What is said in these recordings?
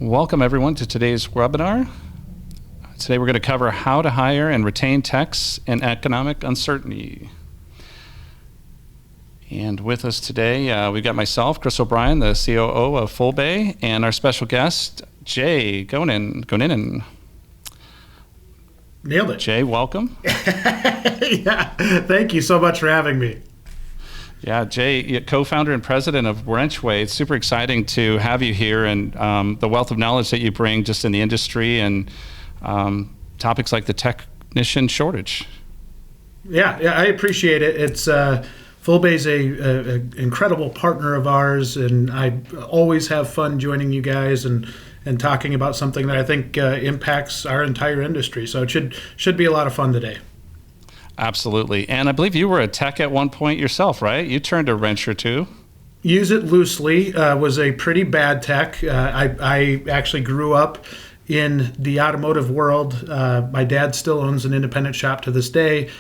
Welcome everyone to today's webinar. Today we're going to cover how to hire and retain techs in economic uncertainty. And with us today, we've got myself, Chris O'Brien, the COO of Fullbay, and our special guest, Jay Goninen. Nailed it. Jay, welcome. Yeah, thank you so much for having me. Yeah, Jay, co-founder and president of WrenchWay. It's super exciting to have you here, and the wealth of knowledge that you bring just in the industry and topics like the technician shortage. Yeah, I appreciate it. It's Fullbay's a incredible partner of ours, and I always have fun joining you guys and talking about something that I think impacts our entire industry. So it should be a lot of fun today. Absolutely. And I believe you were a tech at one point yourself, right? You turned a wrench or two. Use it loosely. Was a pretty bad tech. I actually grew up in the automotive world. My dad still owns an independent shop to this day,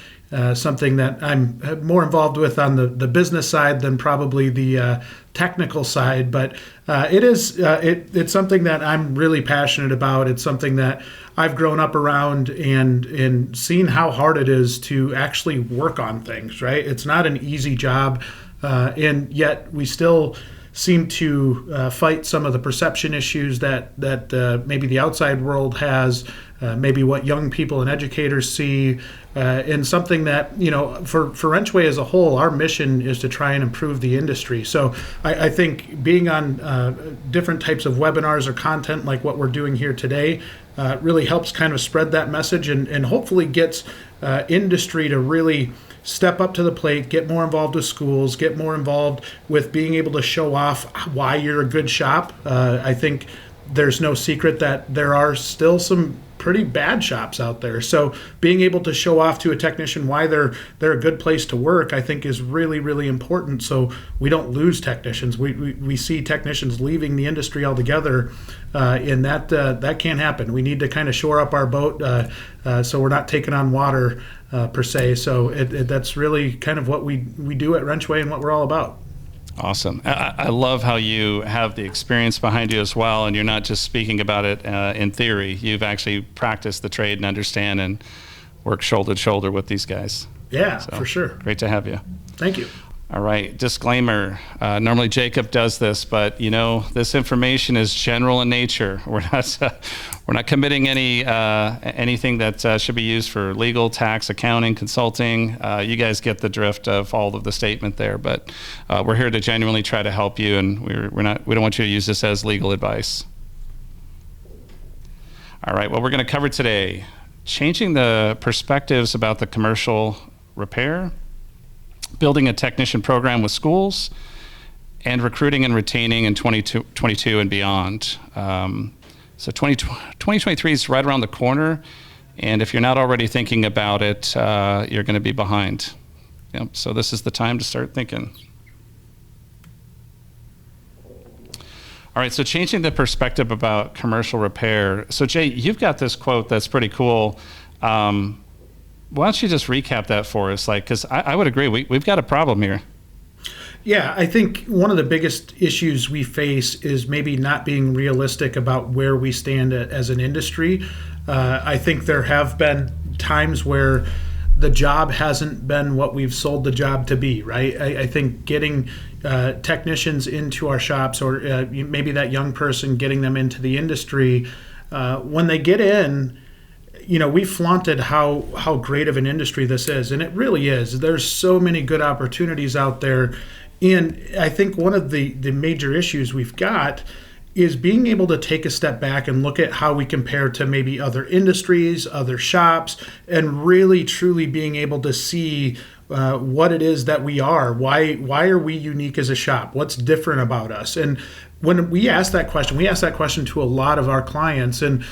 something that I'm more involved with on the business side than probably the technical side. But it's something that I'm really passionate about. It's something that I've grown up around and seen how hard it is to actually work on things, right? It's not an easy job, and yet we still seem to fight some of the perception issues that maybe the outside world has, maybe what young people and educators see, and something that, for WrenchWay as a whole, our mission is to try and improve the industry. So I think being on different types of webinars or content like what we're doing here today really helps kind of spread that message and hopefully gets industry to really step up to the plate, get more involved with schools, get more involved with being able to show off why you're a good shop. I think there's no secret that there are still some pretty bad shops out there. So being able to show off to a technician why they're a good place to work, I think is really, really important. So we don't lose technicians. We see technicians leaving the industry altogether, and that can't happen. We need to kind of shore up our boat so we're not taking on water per se. So that's really kind of what we do at WrenchWay and what we're all about. Awesome. I love how you have the experience behind you as well, and you're not just speaking about it in theory. You've actually practiced the trade and understand and work shoulder to shoulder with these guys. Yeah, so, for sure. Great to have you. Thank you. All right, disclaimer. Normally Jacob does this, but this information is general in nature. We're not committing anything that should be used for legal, tax, accounting, consulting. You guys get the drift of all of the statement there, but we're here to genuinely try to help you, and we don't want you to use this as legal advice. All right, what we're going to cover today: changing the perspectives about the commercial repair, building a technician program with schools, and recruiting and retaining in 2022 and beyond. So 2023 is right around the corner, and if you're not already thinking about it, you're going to be behind. Yep, so this is the time to start thinking. All right, so changing the perspective about commercial repair. So Jay, you've got this quote that's pretty cool. Why don't you just recap that for us? Because I would agree, we've got a problem here. Yeah, I think one of the biggest issues we face is maybe not being realistic about where we stand as an industry. I think there have been times where the job hasn't been what we've sold the job to be, right? I think getting technicians into our shops, or maybe that young person, getting them into the industry, when they get in, we flaunted how great of an industry this is, and it really is. There's so many good opportunities out there, and I think one of the major issues we've got is being able to take a step back and look at how we compare to maybe other industries, other shops, and really truly being able to see what it is that we are. Why are we unique as a shop? What's different about us? And when we ask that question to a lot of our clients, and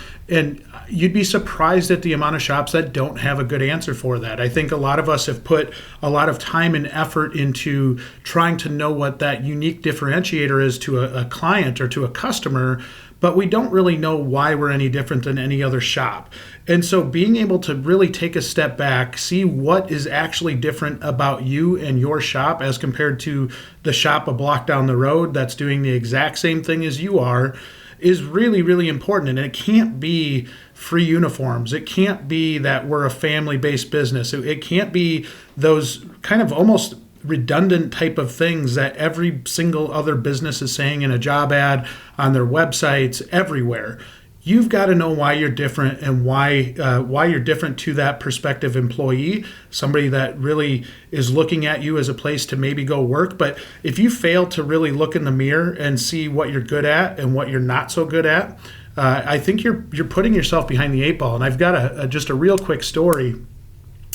you'd be surprised at the amount of shops that don't have a good answer for that. I think a lot of us have put a lot of time and effort into trying to know what that unique differentiator is to a client or to a customer, but we don't really know why we're any different than any other shop. And so being able to really take a step back, see what is actually different about you and your shop as compared to the shop a block down the road that's doing the exact same thing as you are, is really, really important. And it can't be free uniforms. It can't be that we're a family-based business. It can't be those kind of almost redundant type of things that every single other business is saying in a job ad, on their websites, everywhere. You've got to know why you're different and why you're different to that prospective employee, somebody that really is looking at you as a place to maybe go work. But if you fail to really look in the mirror and see what you're good at and what you're not so good at, I think you're putting yourself behind the eight ball. And I've got just a real quick story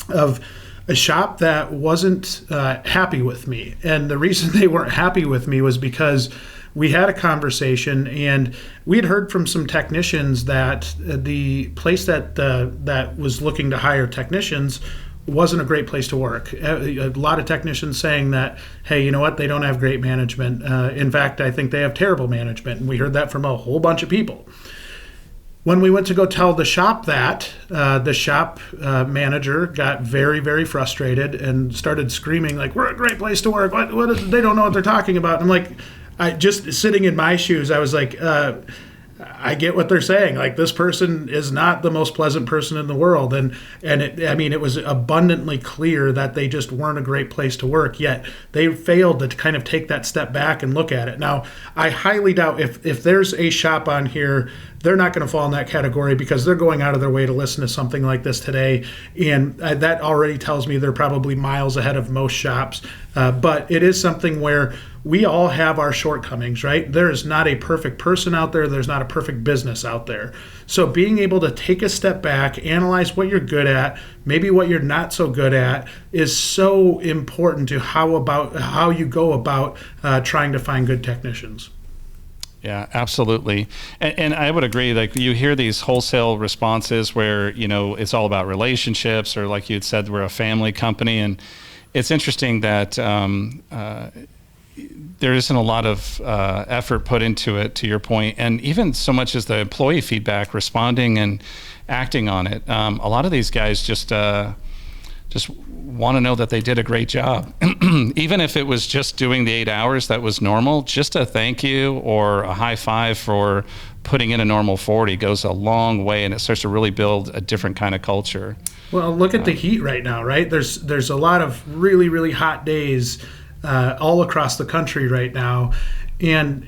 of a shop that wasn't happy with me. And the reason they weren't happy with me was because we had a conversation, and we had heard from some technicians that the place that was looking to hire technicians wasn't a great place to work. A lot of technicians saying that, hey, you know what, they don't have great management. In fact, I think they have terrible management, and we heard that from a whole bunch of people. When we went to go tell the shop that, the shop manager got very, very frustrated and started screaming like, "We're a great place to work. What is, they don't know what they're talking about." And I'm like, I just sitting in my shoes, I was like, I get what they're saying. Like, this person is not the most pleasant person in the world. And it was abundantly clear that they just weren't a great place to work, yet they failed to kind of take that step back and look at it. Now, I highly doubt if there's a shop on here, they're not going to fall in that category because they're going out of their way to listen to something like this today. And that already tells me they're probably miles ahead of most shops. But it is something where we all have our shortcomings, right? There is not a perfect person out there. There's not a perfect business out there. So being able to take a step back, analyze what you're good at, maybe what you're not so good at, is so important to how you go about trying to find good technicians. Yeah, absolutely. And I would agree, like, you hear these wholesale responses where, it's all about relationships, or like you had said, we're a family company. And it's interesting that there isn't a lot of effort put into it, to your point, and even so much as the employee feedback, responding and acting on it. A lot of these guys just want to know that they did a great job. Even if it was just doing the 8 hours that was normal, just a thank you or a high five for putting in a normal 40 goes a long way, and it starts to really build a different kind of culture. Well, look at the heat right now, right? There's a lot of really, really hot days all across the country right now. And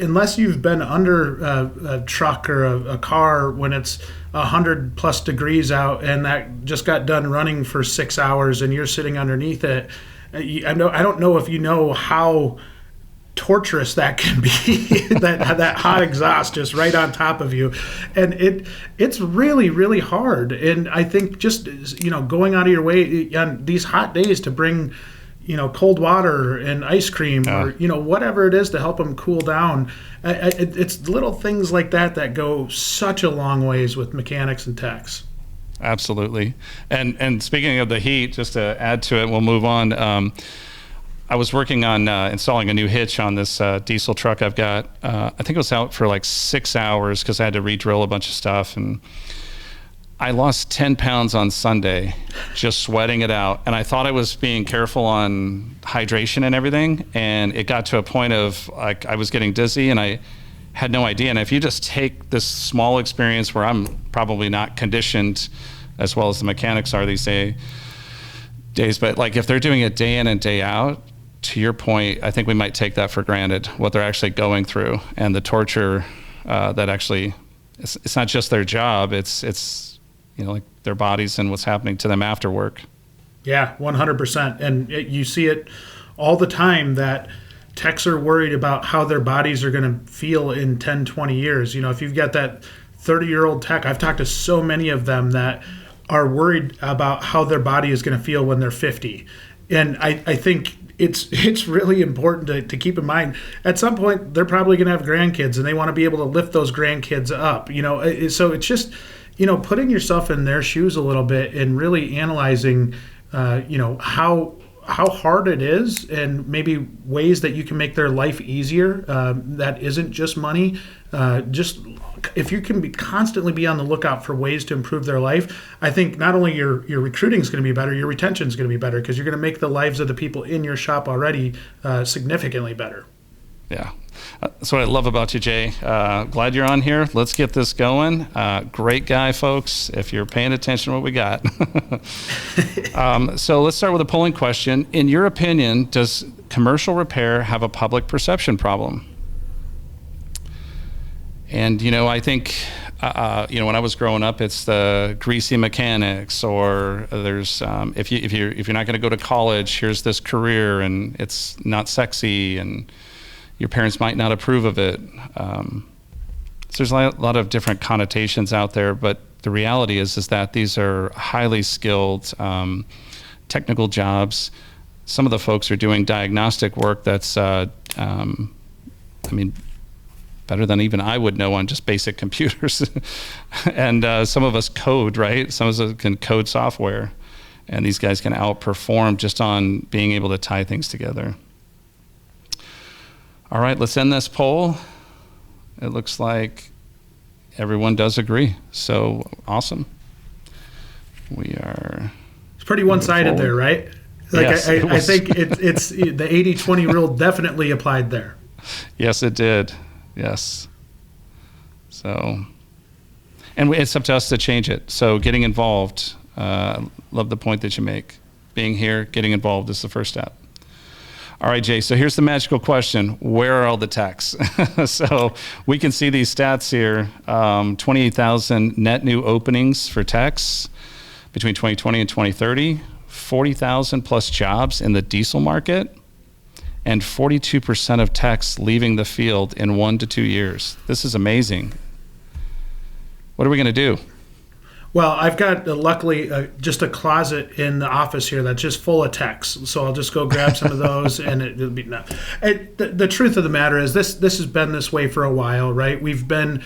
unless you've been under a truck or a car when it's 100 plus degrees out and that just got done running for 6 hours and you're sitting underneath it, I don't know if you know how torturous that can be, that hot exhaust just right on top of you. And it's really, really hard. And I think just, going out of your way on these hot days to bring cold water and ice cream or, whatever it is to help them cool down. It's little things like that go such a long ways with mechanics and techs. Absolutely. And speaking of the heat, just to add to it, we'll move on. I was working on installing a new hitch on this diesel truck I've got. I think it was out for like 6 hours because I had to re-drill a bunch of stuff, and I lost 10 pounds on Sunday just sweating it out. And I thought I was being careful on hydration and everything. And it got to a point of like I was getting dizzy and I had no idea. And if you just take this small experience where I'm probably not conditioned as well as the mechanics are these days, but like if they're doing it day in and day out, to your point, I think we might take that for granted, what they're actually going through and the torture that actually, it's not just their job, it's like their bodies and what's happening to them after work. Yeah, 100%. And you see it all the time that techs are worried about how their bodies are going to feel in 10, 20 years. If you've got that 30-year-old tech, I've talked to so many of them that are worried about how their body is going to feel when they're 50. And I think it's really important to keep in mind, at some point, they're probably going to have grandkids and they want to be able to lift those grandkids up. So it's just, putting yourself in their shoes a little bit and really analyzing, how hard it is and maybe ways that you can make their life easier. That isn't just money. Just if you can constantly be on the lookout for ways to improve their life, I think not only your recruiting is going to be better, your retention is going to be better because you're going to make the lives of the people in your shop already significantly better. Yeah. That's what I love about you, Jay. Glad you're on here. Let's get this going. Great guy, folks, if you're paying attention to what we got. So let's start with a polling question. In your opinion, does commercial repair have a public perception problem? And, I think, when I was growing up, it's the greasy mechanics, or there's, if you're not going to go to college, here's this career, and it's not sexy, and your parents might not approve of it. So there's a lot of different connotations out there, but the reality is that these are highly skilled, technical jobs. Some of the folks are doing diagnostic work that's, better than even I would know on just basic computers. And some of us code, right? Some of us can code software, and these guys can outperform just on being able to tie things together. All right, let's end this poll. It looks like everyone does agree. So awesome. We are. It's pretty one-sided there, right? Like yes, I think it's the 80-20 rule definitely applied there. Yes, it did. Yes. So, and it's up to us to change it. So getting involved, love the point that you make. Being here, getting involved is the first step. All right, Jay, so here's the magical question. Where are all the techs? So we can see these stats here, 28,000 net new openings for techs between 2020 and 2030, 40,000 plus jobs in the diesel market, and 42% of techs leaving the field in 1 to 2 years. This is amazing. What are we going to do? Well, I've got, luckily, just a closet in the office here that's just full of texts. So I'll just go grab some of those, and it'll be no. The truth of the matter is this has been this way for a while, right? We've been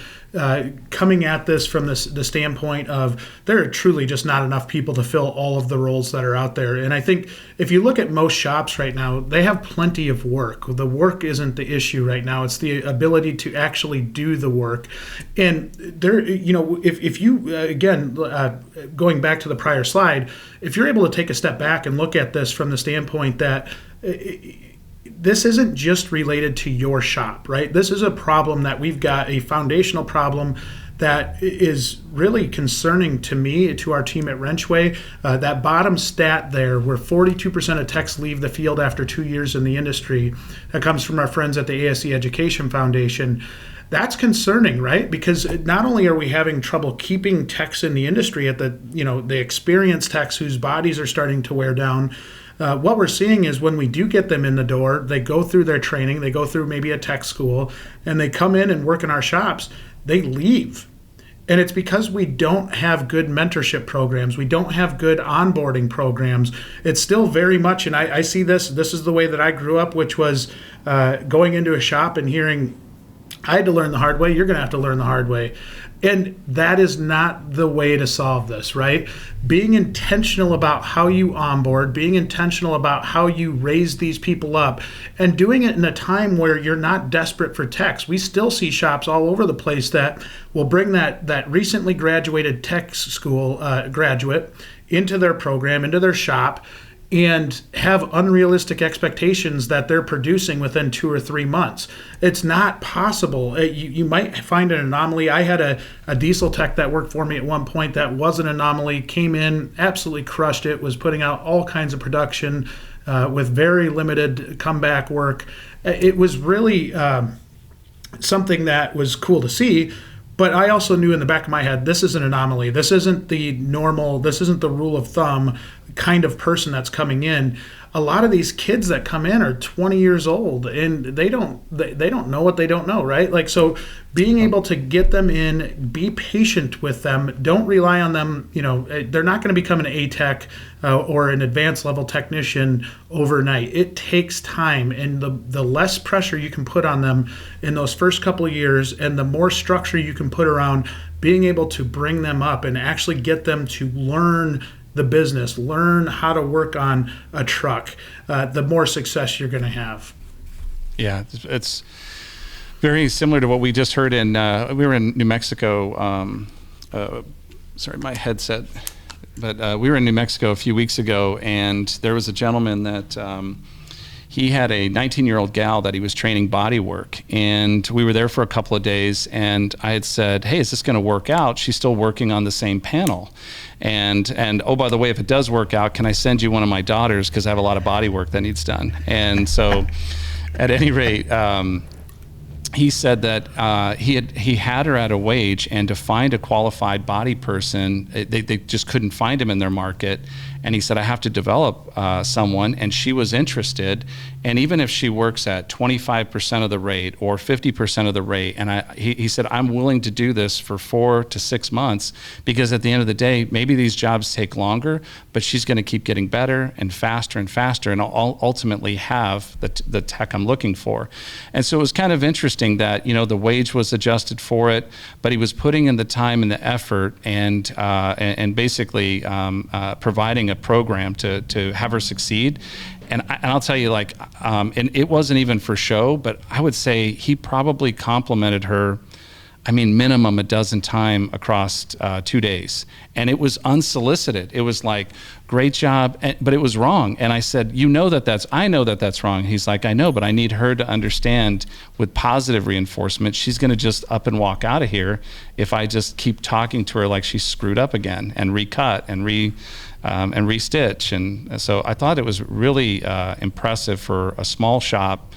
coming at this from the standpoint of there are truly just not enough people to fill all of the roles that are out there. And I think if you look at most shops right now, they have plenty of work. The work isn't the issue right now. It's the ability to actually do the work. And there, if you, again, going back to the prior slide, if you're able to take a step back and look at this from the standpoint that this isn't just related to your shop, right? This is a problem that we've got, a foundational problem that is really concerning to me, to our team at WrenchWay. That bottom stat there, where 42% of techs leave the field after 2 years in the industry, that comes from our friends at the ASE Education Foundation. That's concerning, right? Because not only are we having trouble keeping techs in the industry at the experienced techs whose bodies are starting to wear down, what we're seeing is when we do get them in the door, they go through their training, they go through maybe a tech school, and they come in and work in our shops, they leave. And it's because we don't have good mentorship programs. We don't have good onboarding programs. It's still very much, and I see this is the way that I grew up, which was going into a shop and hearing, I had to learn the hard way, you're going to have to learn the hard way. And that is not the way to solve this, right? Being intentional about how you onboard, being intentional about how you raise these people up, and doing it in a time where you're not desperate for techs. We still see shops all over the place that will bring that recently graduated tech school graduate into their program, into their shop, and have unrealistic expectations that they're producing within 2 or 3 months. It's not possible. You might find an anomaly. I had a diesel tech that worked for me at one point that was an anomaly, came in, absolutely crushed it, was putting out all kinds of production with very limited comeback work. It was really something that was cool to see. But I also knew in the back of my head, this is an anomaly. This isn't the normal, this isn't the rule of thumb kind of person that's coming in. A lot of these kids that come in are 20 years old, and they don't know what they don't know, right? Like, so being able to get them in, be patient with them, don't rely on them, they're not going to become an A-Tech or an advanced level technician overnight. It takes time, and the less pressure you can put on them in those first couple of years, and the more structure you can put around being able to bring them up and actually get them to learn the business, learn how to work on a truck, the more success you're going to have. Yeah, it's very similar to what we just heard in, we were in New Mexico, sorry, my headset, but we were in New Mexico a few weeks ago, and there was a gentleman that he had a 19-year-old gal that he was training body work, and we were there for a couple of days, and I had said, hey, is this going to work out? She's still working on the same panel. And oh, by the way, if it does work out, can I send you one of my daughters, because I have a lot of body work that needs done. And so at any rate, he said that he had her at a wage, and to find a qualified body person, they just couldn't find him in their market. And he said, I have to develop someone, and she was interested. And even if she works at 25% of the rate or 50% of the rate, and he said, I'm willing to do this for 4 to 6 months, because at the end of the day, maybe these jobs take longer, but she's going to keep getting better and faster, and I'll ultimately have the tech I'm looking for. And so it was kind of interesting that, the wage was adjusted for it, but he was putting in the time and the effort, and basically providing a program to have her succeed. And I'll tell you, and it wasn't even for show, but I would say he probably complimented her, minimum a dozen times across 2 days. And it was unsolicited. It was like, great job, but it was wrong. And I said, I know that that's wrong. He's like, I know, but I need her to understand with positive reinforcement, she's going to just up and walk out of here if I just keep talking to her like she's screwed up again, and recut and restitch. And so I thought it was really impressive for a small shop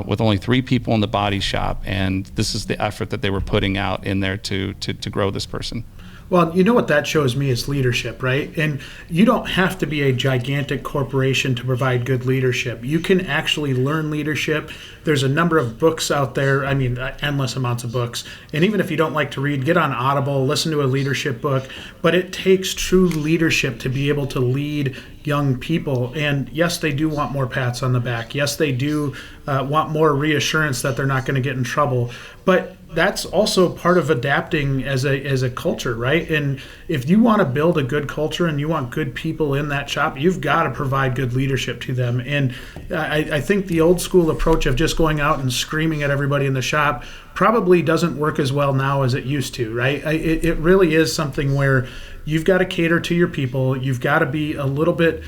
with only 3 people in the body shop, and this is the effort that they were putting out in there to grow this person. Well, you know what that shows me is leadership, right? And you don't have to be a gigantic corporation to provide good leadership. You can actually learn leadership. There's a number of books out there, endless amounts of books. And even if you don't like to read, get on Audible, listen to a leadership book. But it takes true leadership to be able to lead young people. And yes, they do want more pats on the back. Yes, they do want more reassurance that they're not going to get in trouble. But that's also part of adapting as a culture, right? And if you want to build a good culture and you want good people in that shop, you've got to provide good leadership to them. And I think the old school approach of just going out and screaming at everybody in the shop probably doesn't work as well now as it used to, right? It really is something where you've got to cater to your people. You've got to be a little bit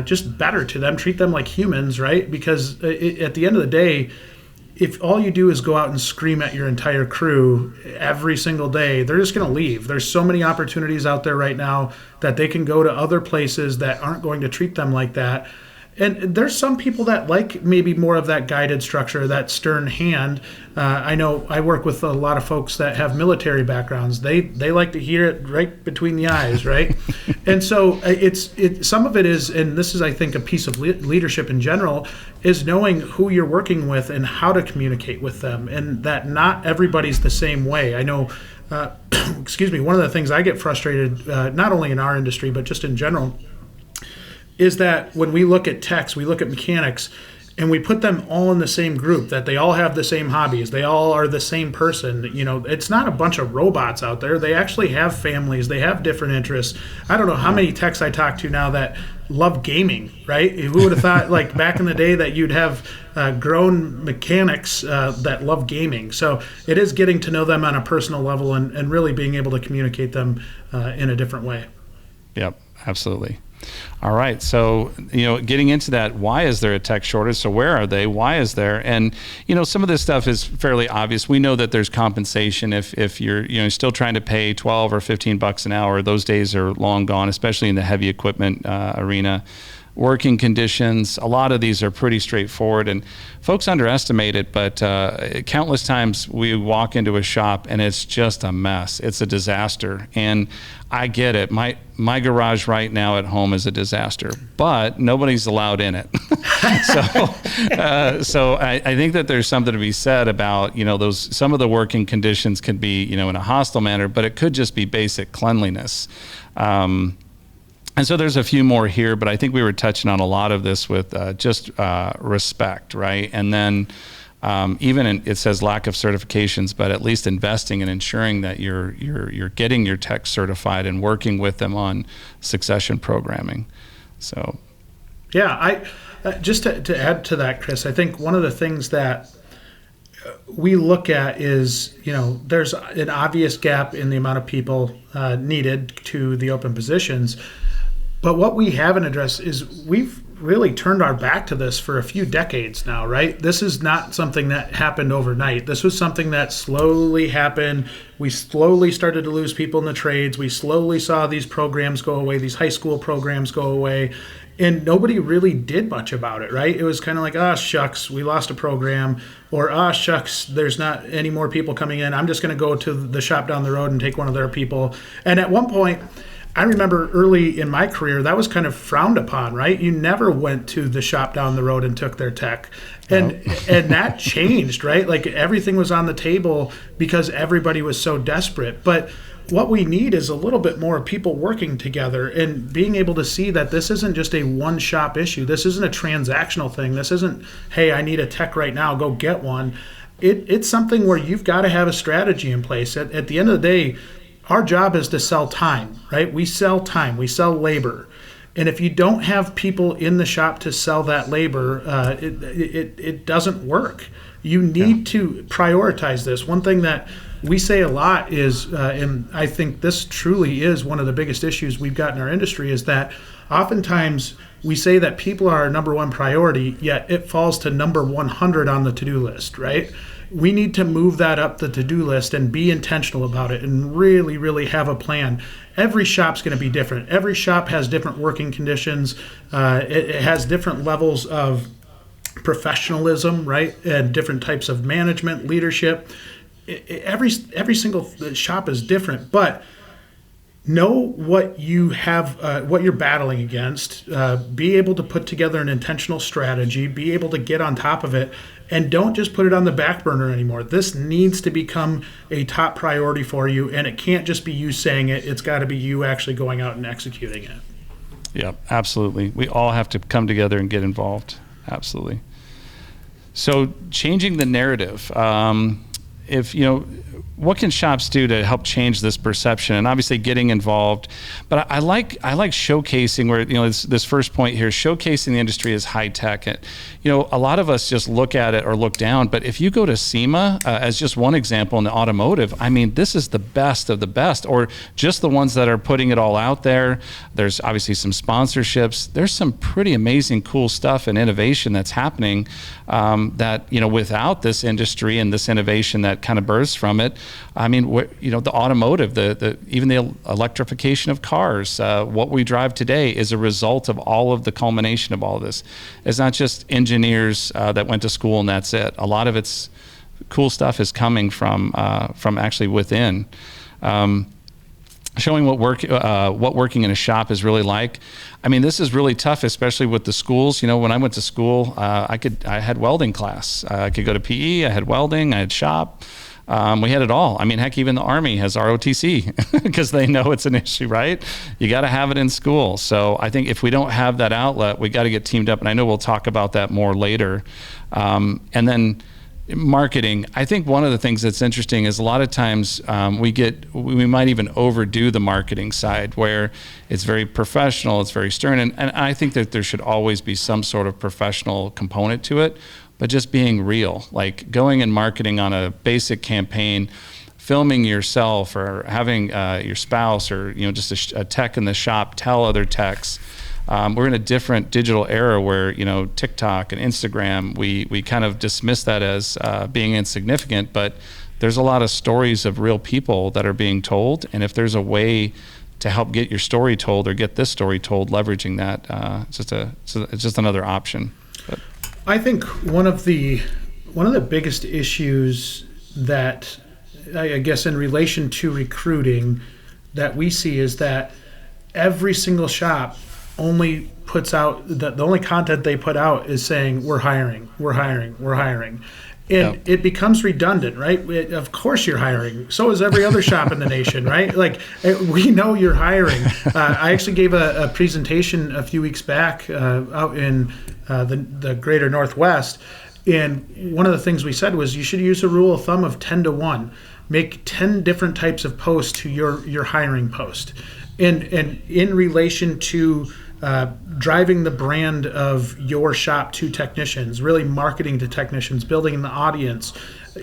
just better to them, treat them like humans, right? Because at the end of the day, if all you do is go out and scream at your entire crew every single day, they're just going to leave. There's so many opportunities out there right now that they can go to other places that aren't going to treat them like that. And there's some people that like maybe more of that guided structure, that stern hand. I know I work with a lot of folks that have military backgrounds. They like to hear it right between the eyes, right? And so some of it is, and this is, I think, a piece of leadership in general, is knowing who you're working with and how to communicate with them, and that not everybody's the same way. I know, one of the things I get frustrated, not only in our industry, but just in general, is that when we look at techs, we look at mechanics, and we put them all in the same group, that they all have the same hobbies, they all are the same person. It's not a bunch of robots out there. They actually have families, they have different interests. I don't know how many techs I talk to now that love gaming, right? Who would have thought, like back in the day, that you'd have grown mechanics that love gaming? So it is getting to know them on a personal level and really being able to communicate them in a different way. Yep, absolutely. All right. So, getting into that, why is there a tech shortage? So where are they? Why is there? And, some of this stuff is fairly obvious. We know that there's compensation if you're, still trying to pay $12 or $15 an hour. Those days are long gone, especially in the heavy equipment arena. Working conditions, a lot of these are pretty straightforward, and folks underestimate it, but countless times we walk into a shop and it's just a mess. It's a disaster. And I get it. My garage right now at home is a disaster, but nobody's allowed in it. So I think that there's something to be said about, some of the working conditions can be, in a hostile manner, but it could just be basic cleanliness. And so there's a few more here, but I think we were touching on a lot of this with just respect, right? And then it says lack of certifications, but at least investing and ensuring that you're getting your tech certified and working with them on succession programming. So, yeah, I just to add to that, Chris, I think one of the things that we look at is, there's an obvious gap in the amount of people needed to the open positions. But what we haven't addressed is we've really turned our back to this for a few decades now, right? This is not something that happened overnight. This was something that slowly happened. We slowly started to lose people in the trades. We slowly saw these programs go away, these high school programs go away, and nobody really did much about it, right? It was kind of like, ah, shucks, we lost a program, or ah, shucks, there's not any more people coming in. I'm just going to go to the shop down the road and take one of their people. And at one point, I remember early in my career, that was kind of frowned upon, right? You never went to the shop down the road and took their tech. And and that changed, right? Like everything was on the table because everybody was so desperate. But what we need is a little bit more people working together and being able to see that this isn't just a one shop issue. This isn't a transactional thing. This isn't, hey, I need a tech right now, go get one. It's something where you've got to have a strategy in place. At the end of the day, our job is to sell time, right? We sell time, we sell labor. And if you don't have people in the shop to sell that labor, it doesn't work. You need to prioritize this. One thing that we say a lot is, and I think this truly is one of the biggest issues we've got in our industry, is that oftentimes we say that people are our number one priority, yet it falls to number 100 on the to-do list, right? We need to move that up the to-do list and be intentional about it and really, really have a plan. Every shop's going to be different. Every shop has different working conditions. It has different levels of professionalism, right? And different types of management, leadership. Every single shop is different, but know what you have, what you're battling against. Be able to put together an intentional strategy. Be able to get on top of it, and don't just put it on the back burner anymore. This needs to become a top priority for you, and it can't just be you saying it. It's got to be you actually going out and executing it. Yeah, absolutely. We all have to come together and get involved. Absolutely. So changing the narrative. What can shops do to help change this perception? And obviously getting involved, but I like showcasing where, this first point here, showcasing the industry as high tech. And, a lot of us just look at it or look down, but if you go to SEMA as just one example in the automotive, I mean, this is the best of the best, or just the ones that are putting it all out there. There's obviously some sponsorships. There's some pretty amazing, cool stuff and innovation that's happening that, without this industry and this innovation that kind of births from it, I mean, the automotive, even the electrification of cars, what we drive today is a result of all of the culmination of all of this. It's not just engineers that went to school and that's it. A lot of its cool stuff is coming from actually within. Showing what working in a shop is really like. I mean, this is really tough, especially with the schools. When I went to school, I had welding class. I could go to PE. I had welding. I had shop. We had it all. I mean, heck, even the Army has ROTC because they know it's an issue, right? You got to have it in school. So I think if we don't have that outlet, we got to get teamed up. And I know we'll talk about that more later. And then marketing. I think one of the things that's interesting is a lot of times we might even overdo the marketing side where it's very professional, it's very stern. And I think that there should always be some sort of professional component to it. But just being real, like going and marketing on a basic campaign, filming yourself or having your spouse or just a tech in the shop tell other techs. We're in a different digital era where TikTok and Instagram, we kind of dismiss that as being insignificant, but there's a lot of stories of real people that are being told, and if there's a way to help get your story told or get this story told, leveraging that, it's just another option. But I think one of the biggest issues that I guess in relation to recruiting that we see is that every single shop only puts out the only content they put out is saying we're hiring, and it becomes redundant, right? Of course you're hiring. So is every other shop in the nation, right? Like we know you're hiring. I actually gave a presentation a few weeks back out in the greater Northwest, and one of the things we said was you should use a rule of thumb of 10-1. Make 10 different types of posts to your hiring post, and in relation to driving the brand of your shop to technicians, really marketing to technicians, building the audience.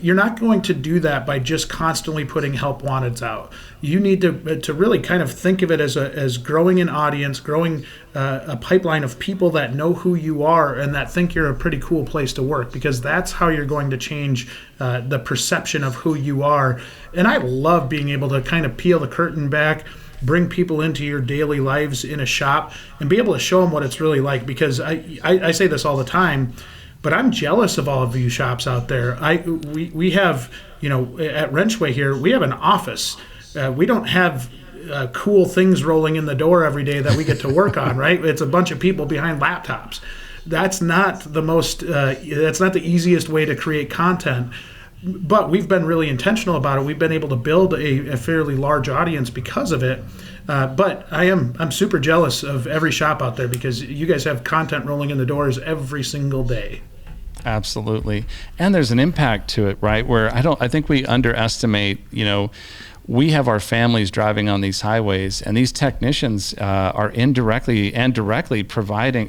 you're not going to do that by just constantly putting help wanteds out. You need to really kind of think of it as growing an audience, growing a pipeline of people that know who you are and that think you're a pretty cool place to work, because that's how you're going to change the perception of who you are. And I love being able to kind of peel the curtain back, bring people into your daily lives in a shop and be able to show them what it's really like, because I say this all the time, but I'm jealous of all of you shops out there. We have, at WrenchWay here, we have an office. We don't have cool things rolling in the door every day that we get to work on, right? It's a bunch of people behind laptops. That's not that's not the easiest way to create content. But we've been really intentional about it. We've been able to build a fairly large audience because of it. But I'm super jealous of every shop out there, because you guys have content rolling in the doors every single day. Absolutely. And there's an impact to it, right? Where I think we underestimate, we have our families driving on these highways, and these technicians are indirectly and directly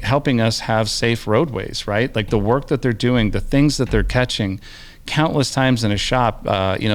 helping us have safe roadways, right? Like the work that they're doing, the things that they're catching. Countless times in a shop,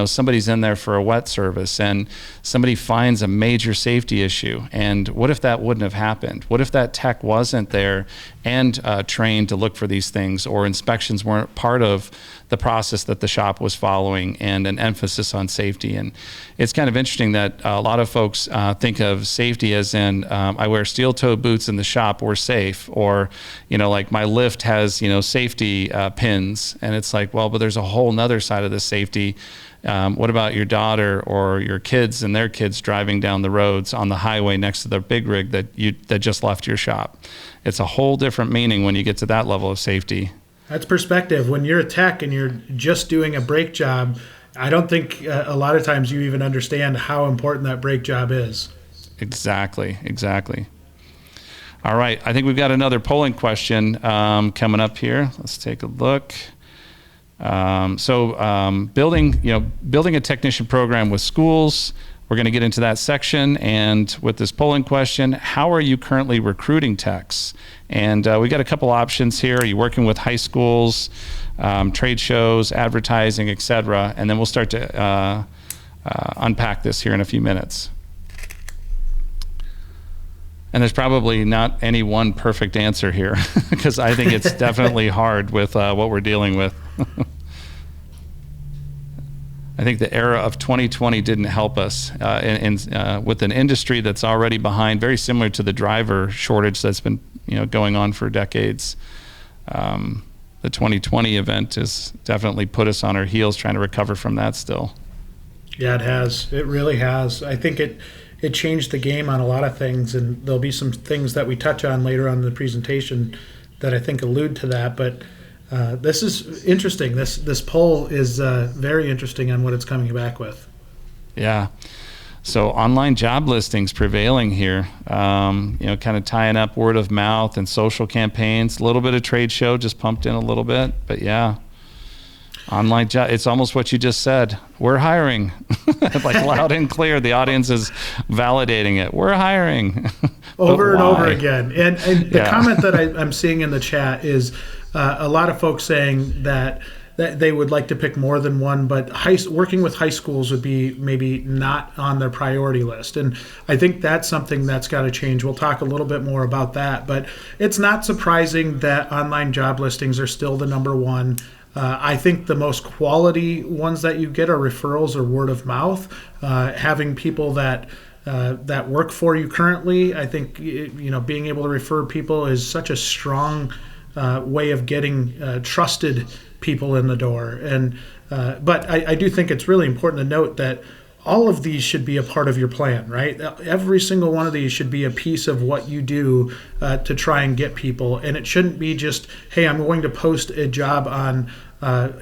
somebody's in there for a wet service and somebody finds a major safety issue. And what if that wouldn't have happened? What if that tech wasn't there and trained to look for these things, or inspections weren't part of the process that the shop was following, and an emphasis on safety? And it's kind of interesting that a lot of folks think of safety as in I wear steel-toed boots in the shop, we're safe, or like my lift has safety pins, and it's like, well, but there's a whole nother side of the safety. What about your daughter or your kids and their kids driving down the roads on the highway next to the big rig that just left your shop? It's a whole different meaning when you get to that level of safety. That's perspective. When you're a tech and you're just doing a brake job, I don't think a lot of times you even understand how important that brake job is. Exactly. All right, I think we've got another polling question coming up here. Let's take a look. Building a technician program with schools. We're going to get into that section. And with this polling question, how are you currently recruiting techs? And we got a couple options here. Are you working with high schools, trade shows, advertising, etc.? And then we'll start to unpack this here in a few minutes. And there's probably not any one perfect answer here, because I think it's definitely hard with what we're dealing with. I think the era of 2020 didn't help us with an industry that's already behind, very similar to the driver shortage that's been going on for decades. The 2020 event has definitely put us on our heels trying to recover from that still. Yeah, it has. It really has. I think it changed the game on a lot of things, and there'll be some things that we touch on later on in the presentation that I think allude to that. But this is interesting. This poll is very interesting on what it's coming back with. Yeah. So online job listings prevailing here, kind of tying up word of mouth and social campaigns, a little bit of trade show just pumped in a little bit, but yeah. Online job, it's almost what you just said. We're hiring. Like loud and clear. The audience is validating it. We're hiring. Over and over again. And the comment that I'm seeing in the chat is a lot of folks saying that they would like to pick more than one, but working with high schools would be maybe not on their priority list. And I think that's something that's got to change. We'll talk a little bit more about that, but it's not surprising that online job listings are still the number one. I think the most quality ones that you get are referrals or word of mouth. Having people that work for you currently, I think being able to refer people is such a strong way of getting trusted people in the door. And but I do think it's really important to note that all of these should be a part of your plan, right? Every single one of these should be a piece of what you do to try and get people. And it shouldn't be just, hey, I'm going to post a job on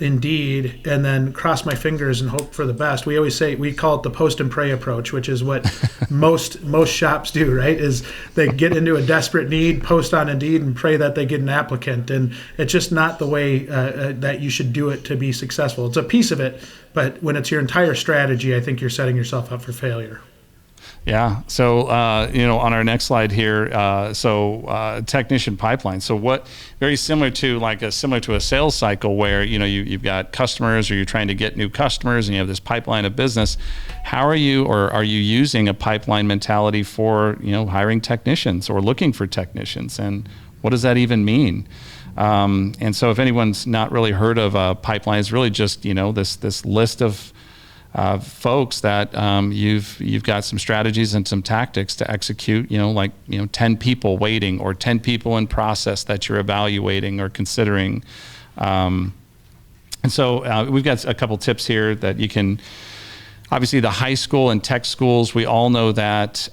Indeed and then cross my fingers and hope for the best. We always say, we call it the post and pray approach, which is what most shops do, right? Is they get into a desperate need, post on Indeed and pray that they get an applicant. And it's just not the way that you should do it to be successful. It's a piece of it, but when it's your entire strategy, I think you're setting yourself up for failure. Yeah. So, on our next slide here, technician pipeline. So very similar to a sales cycle where, you've got customers or you're trying to get new customers and you have this pipeline of business. How are you using a pipeline mentality for, hiring technicians or looking for technicians? And what does that even mean? And so if anyone's not really heard of a pipeline, it's really just, this list of folks that you've got some strategies and some tactics to execute, 10 people waiting or 10 people in process that you're evaluating or considering. And so we've got a couple tips here that you can. Obviously, the high school and tech schools, we all know that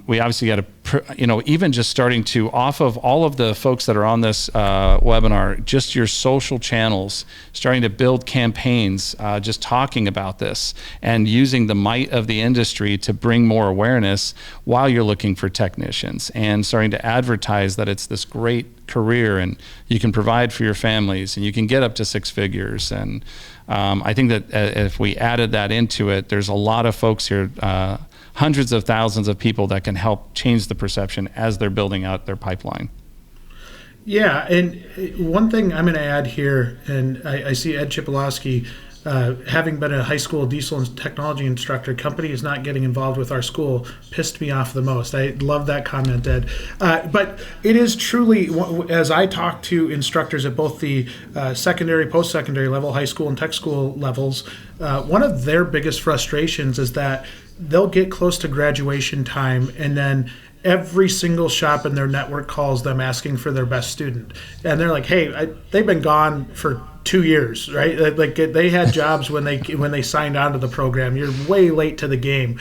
we obviously got to, even just starting to, off of all of the folks that are on this webinar, just your social channels, starting to build campaigns, just talking about this and using the might of the industry to bring more awareness while you're looking for technicians and starting to advertise that it's this great career and you can provide for your families and you can get up to 6 figures. And I think that if we added that into it, there's a lot of folks here, hundreds of thousands of people that can help change the perception as they're building out their pipeline. Yeah, and one thing I'm going to add here, and I see Ed Chipolowski, having been a high school diesel and technology instructor, companies not getting involved with our school pissed me off the most. I love that comment, Ed. But it is truly, as I talk to instructors at both the secondary, post-secondary level, high school and tech school levels, one of their biggest frustrations is that they'll get close to graduation time and then every single shop in their network calls them asking for their best student. And they're like, hey, they've been gone for 2 years, right? Like they had jobs when they signed on to the program. You're way late to the game.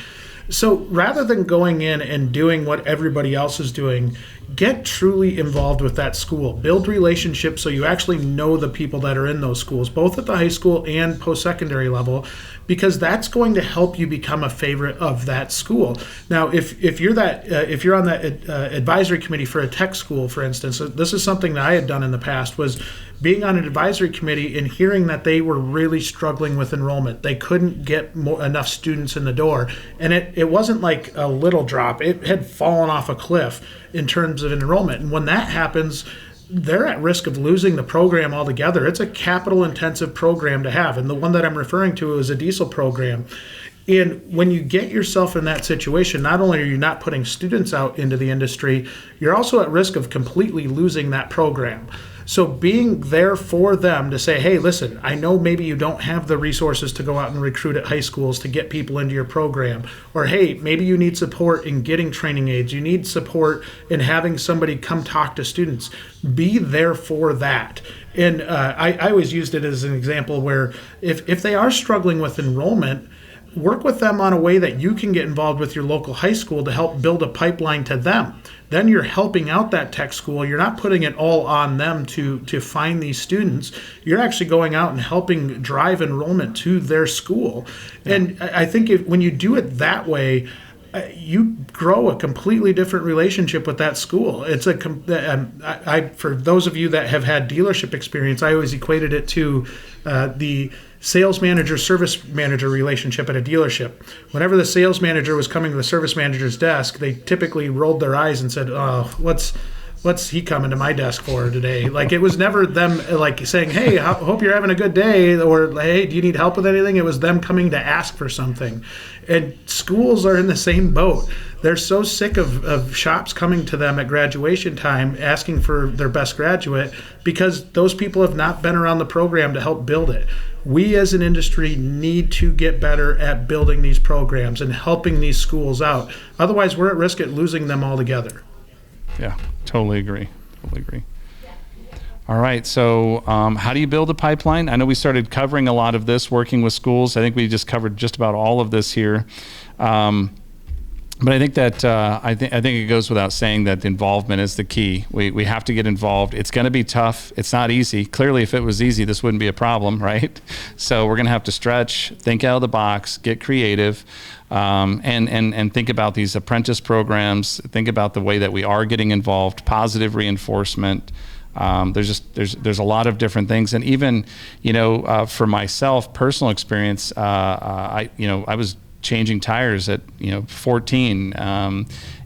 So rather than going in and doing what everybody else is doing, get truly involved with that school. Build relationships so you actually know the people that are in those schools, both at the high school and post-secondary level, because that's going to help you become a favorite of that school. Now, if you're on that advisory committee for a tech school, for instance, this is something that I had done in the past, was being on an advisory committee and hearing that they were really struggling with enrollment. They couldn't get enough students in the door. And it wasn't like a little drop. It had fallen off a cliff in terms of enrollment. And when that happens, they're at risk of losing the program altogether. It's a capital intensive program to have. And the one that I'm referring to is a diesel program. And when you get yourself in that situation, not only are you not putting students out into the industry, you're also at risk of completely losing that program. So being there for them to say, hey, listen, I know maybe you don't have the resources to go out and recruit at high schools to get people into your program. Or, hey, maybe you need support in getting training aids. You need support in having somebody come talk to students. Be there for that. And I always used it as an example where if they are struggling with enrollment, work with them on a way that you can get involved with your local high school to help build a pipeline to them. Then you're helping out that tech school. You're not putting it all on them to find these students. You're actually going out and helping drive enrollment to their school. Yeah. And I think when you do it that way, you grow a completely different relationship with that school. It's for those of you that have had dealership experience, I always equated it to the sales manager, service manager relationship at a dealership. Whenever the sales manager was coming to the service manager's desk, they typically rolled their eyes and said, oh, what's he coming to my desk for today? Like, it was never them like saying, hey, hope you're having a good day, or hey, do you need help with anything? It was them coming to ask for something. And schools are in the same boat. They're so sick of shops coming to them at graduation time asking for their best graduate because those people have not been around the program to help build it. We as an industry need to get better at building these programs and helping these schools out. Otherwise, we're at risk at losing them altogether. Yeah, totally agree. All right, so how do you build a pipeline? I know we started covering a lot of this, working with schools. I think we just covered just about all of this here. But I think that I think it goes without saying that involvement is the key. We have to get involved. It's going to be tough. It's not easy. Clearly, if it was easy, this wouldn't be a problem, right? So we're going to have to stretch, think out of the box, get creative, and think about these apprentice programs. Think about the way that we are getting involved. Positive reinforcement. There's a lot of different things, and even for myself, personal experience. I was changing tires at 14.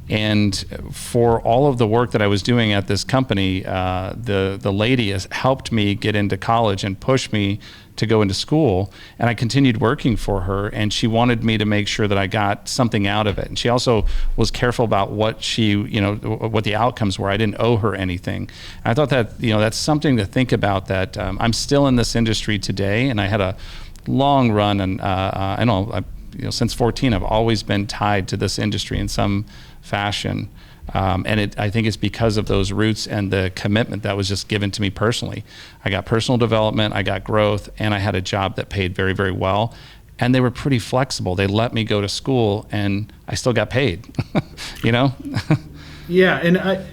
And for all of the work that I was doing at this company, the lady has helped me get into college and pushed me to go into school, and I continued working for her, and she wanted me to make sure that I got something out of it. And she also was careful about what what the outcomes were. I didn't owe her anything. And I thought that, that's something to think about, that I'm still in this industry today, and I had a long run, and since 14, I've always been tied to this industry in some fashion. And I think it's because of those roots and the commitment that was just given to me personally. I got personal development, I got growth, and I had a job that paid very, very well. And they were pretty flexible. They let me go to school, and I still got paid, Yeah, and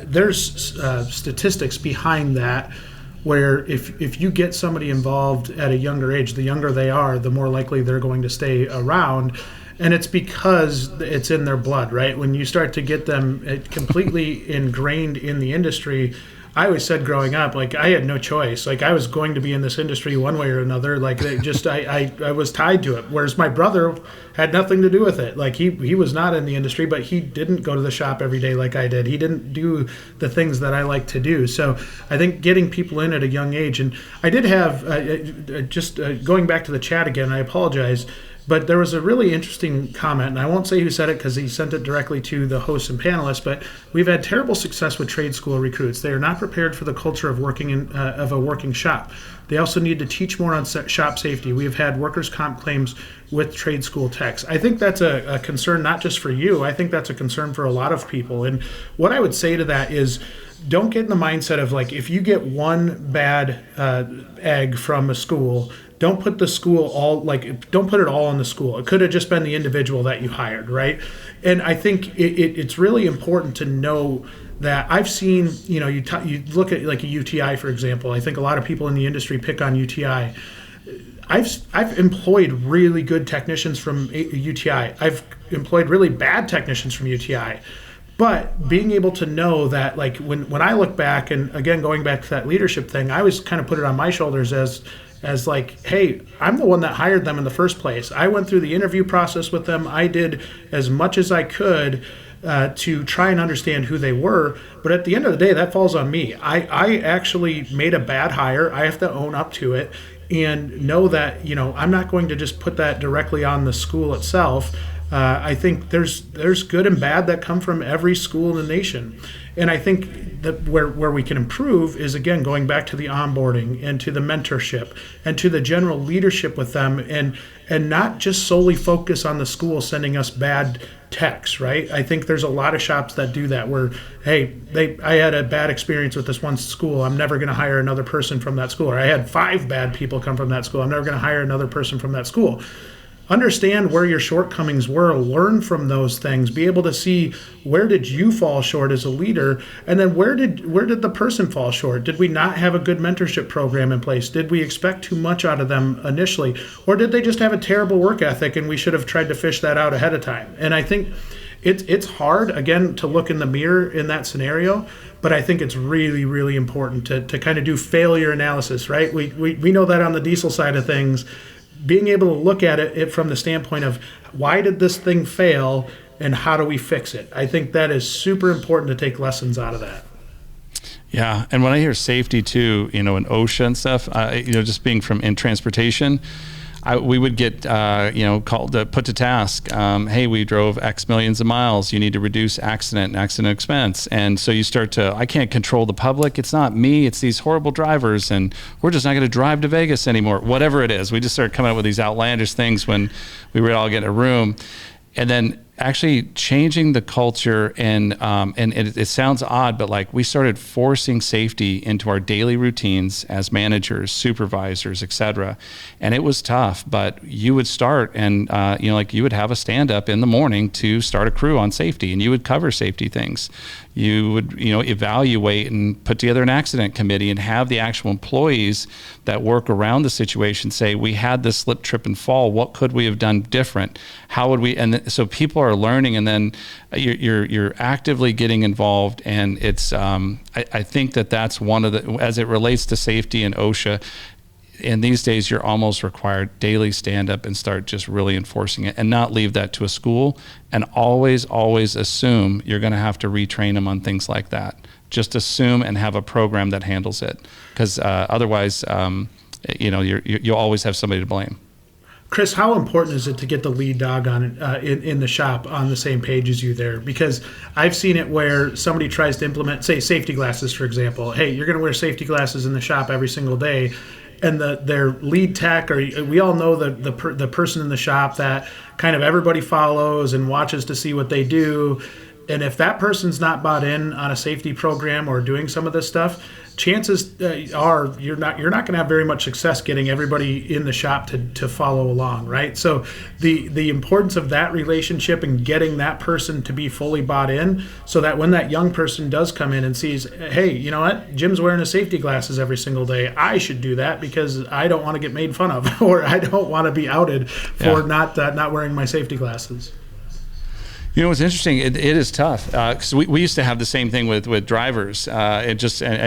there's statistics behind that, where if you get somebody involved at a younger age, the younger they are, the more likely they're going to stay around. And it's because it's in their blood, right? When you start to get them completely ingrained in the industry, I always said growing up, like, I had no choice. Like, I was going to be in this industry one way or another. Like, I was tied to it. Whereas my brother had nothing to do with it. Like, he was not in the industry, but he didn't go to the shop every day like I did. He didn't do the things that I like to do. So I think getting people in at a young age, and I did have, going back to the chat again, I apologize, but there was a really interesting comment, and I won't say who said it because he sent it directly to the hosts and panelists, but we've had terrible success with trade school recruits. They are not prepared for the culture of of a working shop. They also need to teach more on shop safety. We have had workers' comp claims with trade school techs. I think that's a concern not just for you. I think that's a concern for a lot of people. And what I would say to that is, don't get in the mindset of, like, if you get one bad egg from a school, don't put the school don't put it all on the school. It could have just been the individual that you hired, right? And I think it's really important to know that I've seen, you look at like a UTI, for example. I think a lot of people in the industry pick on UTI. I've employed really good technicians from UTI. I've employed really bad technicians from UTI. But being able to know that, like, when I look back, and again, going back to that leadership thing, I always kind of put it on my shoulders as like, hey, I'm the one that hired them in the first place. I went through the interview process with them. I did as much as I could to try and understand who they were. But at the end of the day, that falls on me. I actually made a bad hire. I have to own up to it and know that, I'm not going to just put that directly on the school itself. I think there's good and bad that come from every school in the nation. And I think that where we can improve is, again, going back to the onboarding and to the mentorship and to the general leadership with them, and not just solely focus on the school sending us bad techs, right? I think there's a lot of shops that do that, where, hey, I had a bad experience with this one school. I'm never going to hire another person from that school. Or I had 5 bad people come from that school. I'm never going to hire another person from that school. Understand where your shortcomings were, learn from those things, be able to see where did you fall short as a leader, and then where did the person fall short? Did we not have a good mentorship program in place? Did we expect too much out of them initially? Or did they just have a terrible work ethic and we should have tried to fish that out ahead of time? And I think it's hard, again, to look in the mirror in that scenario, but I think it's really, really important to kind of do failure analysis, right? We know that on the diesel side of things, being able to look at it from the standpoint of, why did this thing fail and how do we fix it? I think that is super important to take lessons out of that. Yeah, and when I hear safety too, in OSHA and stuff, just being in transportation, we would get, called, put to task. Hey, we drove X millions of miles. You need to reduce accident and accident expense. And so you start to, I can't control the public. It's not me. It's these horrible drivers. And we're just not going to drive to Vegas anymore. Whatever it is, we just start coming up with these outlandish things when we would all get in a room. And then actually changing the culture, and it sounds odd, but like, we started forcing safety into our daily routines as managers, supervisors, etc. And it was tough, but you would start, and you would have a stand up in the morning to start a crew on safety, and you would cover safety things. You would, evaluate and put together an accident committee and have the actual employees that work around the situation say, we had this slip, trip, and fall. What could we have done different? How would we? And so people are learning, and then you're actively getting involved. And it's, I think that's one of the, as it relates to safety and OSHA, And these days, you're almost required daily stand up and start just really enforcing it, and not leave that to a school, and always assume you're going to have to retrain them on things like that. Just assume and have a program that handles it, because otherwise, you'll always have somebody to blame. Chris, how important is it to get the lead dog on in the shop on the same page as you there? Because I've seen it where somebody tries to implement, say, safety glasses, for example. Hey, you're going to wear safety glasses in the shop every single day. And their lead tech, or we all know the person in the shop that kind of everybody follows and watches to see what they do. And if that person's not bought in on a safety program or doing some of this stuff, chances are you're not going to have very much success getting everybody in the shop to follow along, right? So the importance of that relationship and getting that person to be fully bought in, so that when that young person does come in and sees, hey, you know what, Jim's wearing his safety glasses every single day, I should do that because I don't want to get made fun of, or I don't want to be outed for not wearing my safety glasses. You know what's interesting? It is tough because we used to have the same thing with drivers. I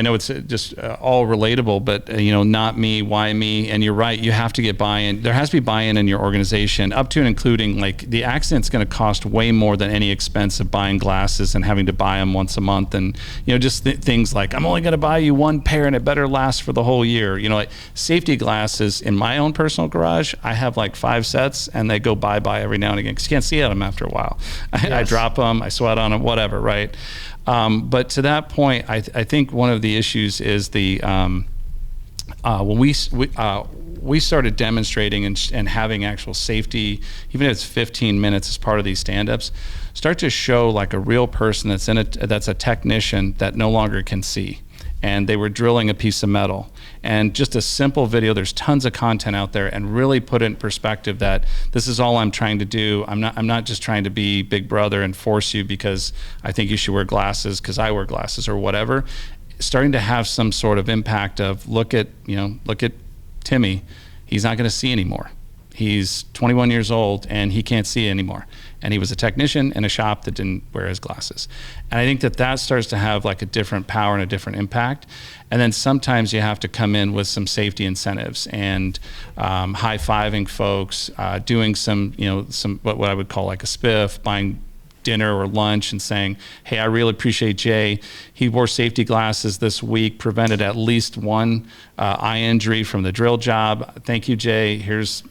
know it's just all relatable, but not me, why me? And you're right, you have to get buy-in. There has to be buy-in in your organization, up to and including like the accident's going to cost way more than any expense of buying glasses and having to buy them once a month, and just things like, I'm only going to buy you one pair and it better last for the whole year. Like safety glasses in my own personal garage, I have like 5 sets, and they go bye-bye every now and again because you can't see at them after a while. Yes. I drop them, I sweat on them, whatever, right? But to that point, I think one of the issues is when we started demonstrating and having actual safety, even if it's 15 minutes as part of these stand-ups, start to show like a real person that's a technician that no longer can see. And they were drilling a piece of metal, and just a simple video. There's tons of content out there, and really put it in perspective that this is all I'm trying to do. I'm not just trying to be Big Brother and force you because I think you should wear glasses because I wear glasses or whatever. Starting to have some sort of impact of look at Timmy. He's not going to see anymore. He's 21 years old and he can't see anymore. And he was a technician in a shop that didn't wear his glasses. And I think that starts to have like a different power and a different impact. And then sometimes you have to come in with some safety incentives and high-fiving folks, doing some what I would call like a spiff, buying dinner or lunch and saying, hey, I really appreciate Jay. He wore safety glasses this week, prevented at least one eye injury from the drill job. Thank you, Jay. Here's,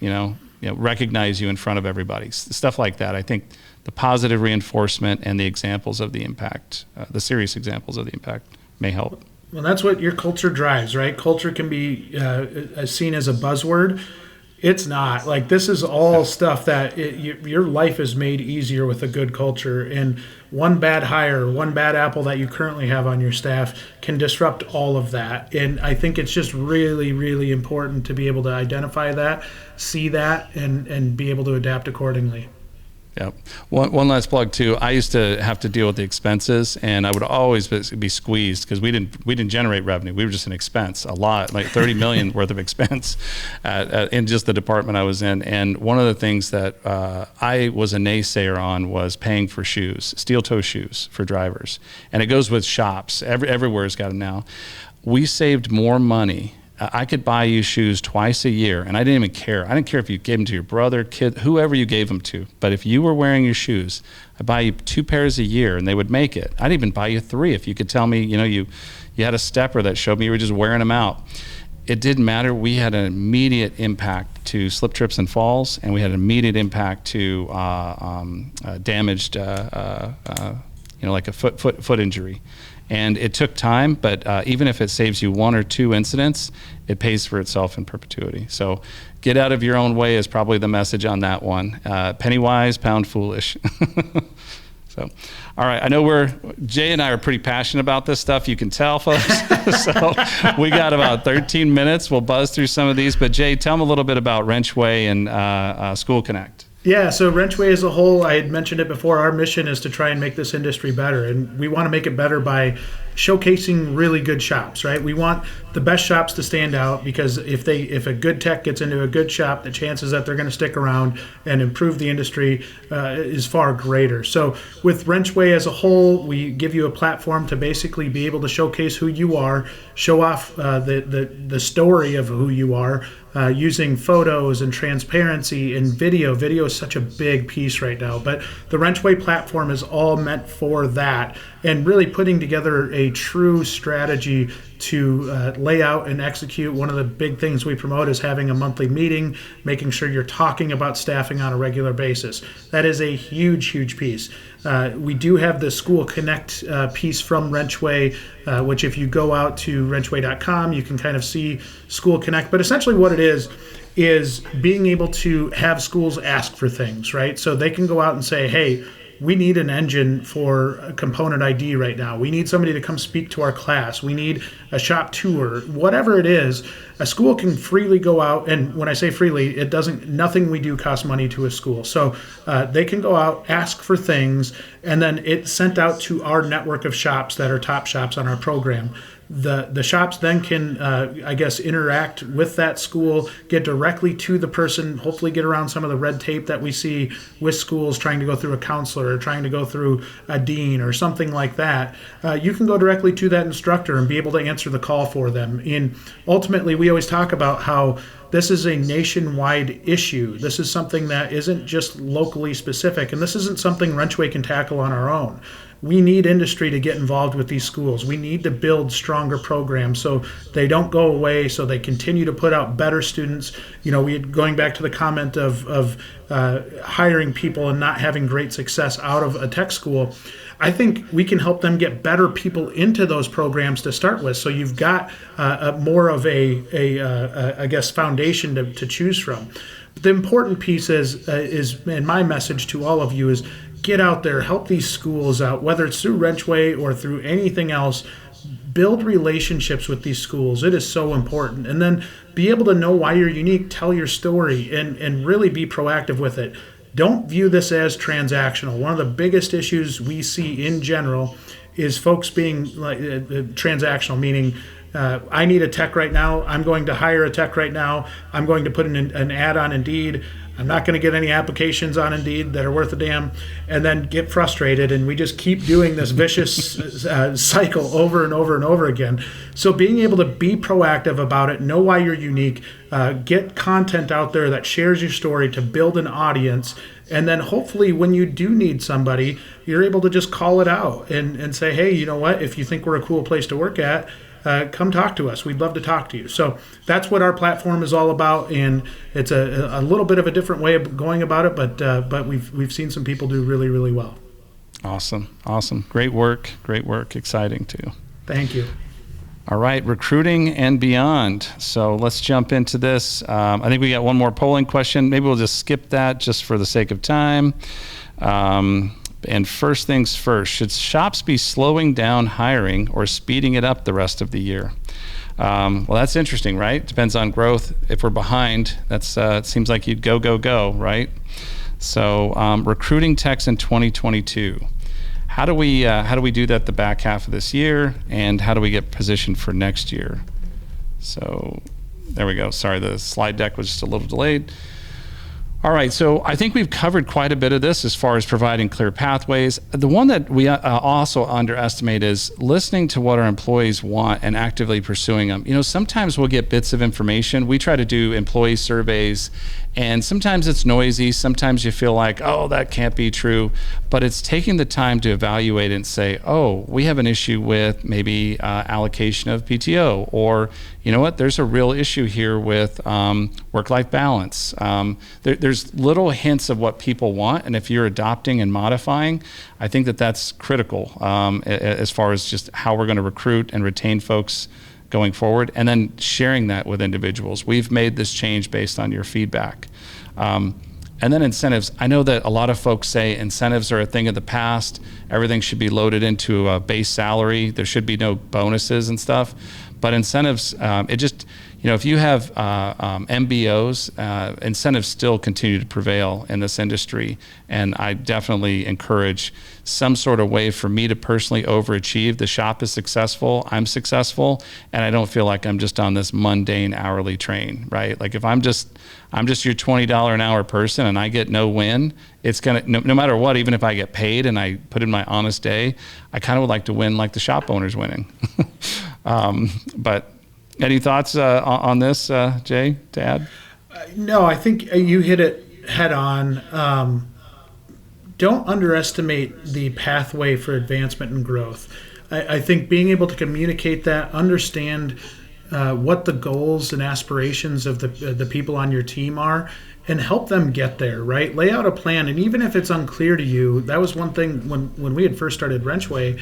recognize you in front of everybody. Stuff like that. I think the positive reinforcement and the examples of the impact, the serious examples of the impact may help. Well, that's what your culture drives, right? Culture can be seen as a buzzword. It's not. Like, this is all stuff that your life is made easier with a good culture. And one bad hire, one bad apple that you currently have on your staff can disrupt all of that. And I think it's just really, really important to be able to identify that, see that, and be able to adapt accordingly. Yeah. One last plug too. I used to have to deal with the expenses, and I would always be squeezed because we didn't generate revenue. We were just an expense, a lot, like 30 million worth of expense in just the department I was in. And one of the things that I was a naysayer on was paying for shoes, steel toe shoes for drivers, and it goes with shops. Everywhere's got them now. We saved more money. I could buy you shoes twice a year, and I didn't even care. I didn't care if you gave them to your brother, kid, whoever you gave them to. But if you were wearing your shoes, I'd buy you 2 pairs a year, and they would make it. I'd even buy you 3 if you could tell me, you had a stepper that showed me you were just wearing them out. It didn't matter. We had an immediate impact to slip, trips, and falls, and we had an immediate impact to damaged, like a foot injury. And it took time, but even if it saves you 1 or 2 incidents, it pays for itself in perpetuity. So get out of your own way is probably the message on that one. Penny wise, pound foolish. So, all right. I know Jay and I are pretty passionate about this stuff. You can tell, folks. So we got about 13 minutes. We'll buzz through some of these. But Jay, tell them a little bit about WrenchWay and School Connect. Yeah, so WrenchWay as a whole, I had mentioned it before, our mission is to try and make this industry better. And we want to make it better by showcasing really good shops, right? We want the best shops to stand out, because if a good tech gets into a good shop, the chances that they're going to stick around and improve the industry is far greater. So with WrenchWay as a whole, we give you a platform to basically be able to showcase who you are, show off the story of who you are, using photos and transparency and video. Video is such a big piece right now, but the WrenchWay platform is all meant for that, and really putting together a true strategy to lay out and execute. One of the big things we promote is having a monthly meeting, making sure you're talking about staffing on a regular basis. That is a huge piece. We do have the School Connect piece from WrenchWay, which if you go out to wrenchway.com, you can kind of see School Connect. But essentially what it is being able to have schools ask for things, right? So they can go out and say, hey, we need an engine for a component ID right now. We need somebody to come speak to our class. We need a shop tour. Whatever it is, a school can freely go out, and when I say freely, nothing we do costs money to a school. So they can go out, ask for things, and then it's sent out to our network of shops that are top shops on our program. The shops then can, interact with that school, get directly to the person, hopefully get around some of the red tape that we see with schools trying to go through a counselor or trying to go through a dean or something like that. You can go directly to that instructor and be able to answer the call for them. And ultimately, we always talk about how this is a nationwide issue. This is something that isn't just locally specific, and this isn't something WrenchWay can tackle on our own. We need industry to get involved with these schools. We need to build stronger programs so they don't go away, so they continue to put out better students. Going back to the comment of hiring people and not having great success out of a tech school, I think we can help them get better people into those programs to start with. So you've got more of a foundation to choose from. But the important piece is, and my message to all of you is, get out there, help these schools out, whether it's through WrenchWay or through anything else. Build relationships with these schools. It is so important. And then be able to know why you're unique, tell your story, and really be proactive with it. Don't view this as transactional. One of the biggest issues we see in general is folks being transactional, meaning I need a tech right now. I'm going to hire a tech right now. I'm going to put an ad on Indeed. I'm not going to get any applications on Indeed that are worth a damn, and then get frustrated, and we just keep doing this vicious cycle over and over and over again. So being able to be proactive about it, know why you're unique, get content out there that shares your story to build an audience, and then hopefully when you do need somebody, you're able to just call it out and say, hey, you know what, if you think we're a cool place to work at, come talk to us. We'd love to talk to you. So that's what our platform is all about, and it's a little bit of a different way of going about it, but we've seen some people do really, really well. Awesome. Great work. Exciting too. Thank you. All right, recruiting and beyond. So let's jump into this. I think we got one more polling question. Maybe we'll just skip that just for the sake of time. And first things first, should shops be slowing down hiring or speeding it up the rest of the year? Well, that's interesting, right? Depends on growth. If we're behind, it seems like you'd go, right? So recruiting techs in 2022. How do we do that the back half of this year, and how do we get positioned for next year? So there we go. Sorry, the slide deck was just a little delayed. All right, so I think we've covered quite a bit of this as far as providing clear pathways. The one that we also underestimate is listening to what our employees want and actively pursuing them. Sometimes we'll get bits of information. We try to do employee surveys, and sometimes it's noisy. Sometimes you feel like, oh, that can't be true. But it's taking the time to evaluate and say, oh, we have an issue with maybe allocation of PTO, or you know what, there's a real issue here with work-life balance. There's little hints of what people want, and if you're adopting and modifying, I think that's critical as far as just how we're going to recruit and retain folks going forward, and then sharing that with individuals. We've made this change based on your feedback. And then incentives. I know that a lot of folks say incentives are a thing of the past. Everything should be loaded into a base salary. There should be no bonuses and stuff. But incentives, it just, if you have MBOs, incentives still continue to prevail in this industry. And I definitely encourage some sort of way for me to personally overachieve. The shop is successful, I'm successful, and I don't feel like I'm just on this mundane hourly train, right? Like if I'm just your $20 an hour person and I get no win, it's gonna, no matter what, even if I get paid and I put in my honest day, I kind of would like to win like the shop owner's winning. But any thoughts on this, Jay, to add? No, I think you hit it head on. Don't underestimate the pathway for advancement and growth. I think being able to communicate that, understand what the goals and aspirations of the people on your team are, and help them get there, right? Lay out a plan, and even if it's unclear to you, that was one thing when we had first started WrenchWay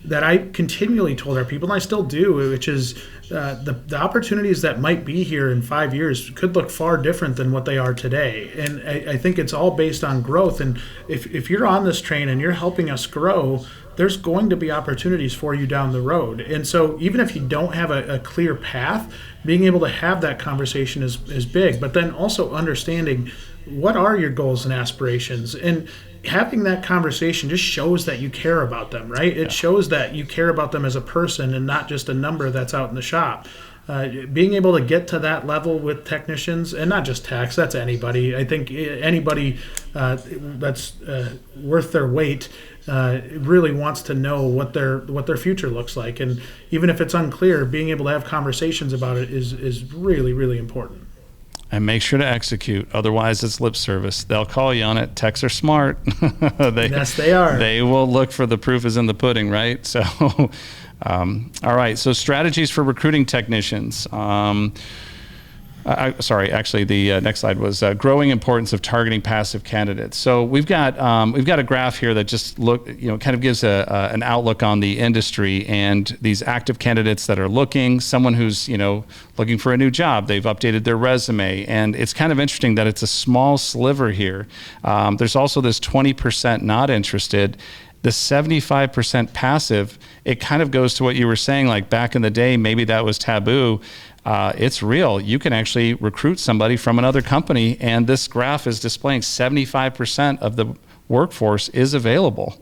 that I continually told our people, and I still do, which is the opportunities that might be here in 5 years could look far different than what they are today. And I think it's all based on growth. And if you're on this train and you're helping us grow, there's going to be opportunities for you down the road. And so even if you don't have a clear path, being able to have that conversation is big. But then also understanding what are your goals and aspirations. And having that conversation just shows that you care about them, right? It shows that you care about them as a person and not just a number that's out in the shop. Being able to get to that level with technicians, and not just techs, that's anybody. I think anybody that's worth their weight really wants to know what their future looks like. And even if it's unclear, being able to have conversations about it is really, really important. And make sure to execute. Otherwise, it's lip service. They'll call you on it. Techs are smart. Yes, they are. They will look for the proof is in the pudding, right? So, all right. So strategies for recruiting technicians. The next slide was growing importance of targeting passive candidates. So we've got a graph here that just kind of gives an outlook on the industry and these active candidates that are looking, someone who's, looking for a new job. They've updated their resume, and it's kind of interesting that it's a small sliver here. There's also this 20% not interested. The 75% passive, it kind of goes to what you were saying, like back in the day, maybe that was taboo. It's real. You can actually recruit somebody from another company, and this graph is displaying 75% of the workforce is available.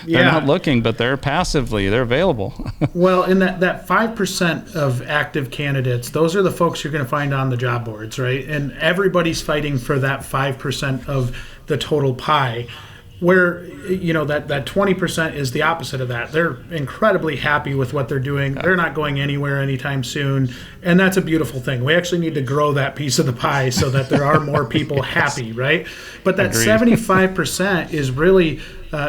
They're not looking, but they're available. Well, in that 5% of active candidates, those are the folks you're going to find on the job boards, right? And everybody's fighting for that 5% of the total pie. Where, that 20% is the opposite of that. They're incredibly happy with what they're doing. They're not going anywhere anytime soon. And that's a beautiful thing. We actually need to grow that piece of the pie so that there are more people happy, right? But that Agreed. 75% is really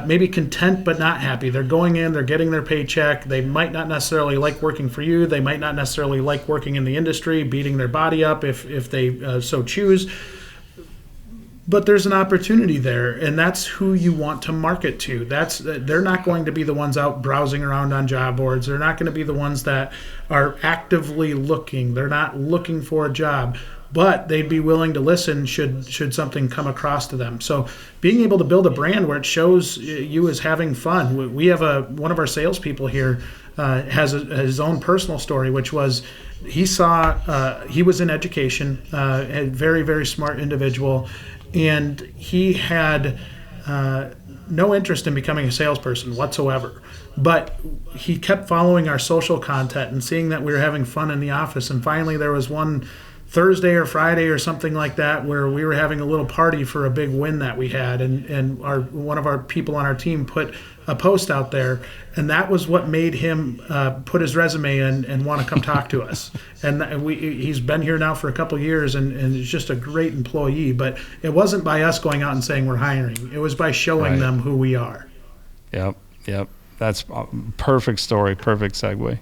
maybe content but not happy. They're going in, they're getting their paycheck. They might not necessarily like working for you. They might not necessarily like working in the industry, beating their body up if they so choose. But there's an opportunity there, and that's who you want to market to. They're not going to be the ones out browsing around on job boards. They're not going to be the ones that are actively looking. They're not looking for a job, but they'd be willing to listen should something come across to them. So being able to build a brand where it shows you as having fun. We have one of our salespeople here has his own personal story, which was he was in education, a very, very smart individual, and he had no interest in becoming a salesperson whatsoever. But he kept following our social content and seeing that we were having fun in the office. And finally, there was one Thursday or Friday or something like that where we were having a little party for a big win that we had. And one of our people on our team put a post out there, and that was what made him put his resume in and want to come talk to us. And he's been here now for a couple of years and is just a great employee. But it wasn't by us going out and saying we're hiring. It was by showing them who we are. Yep. That's a perfect story, perfect segue.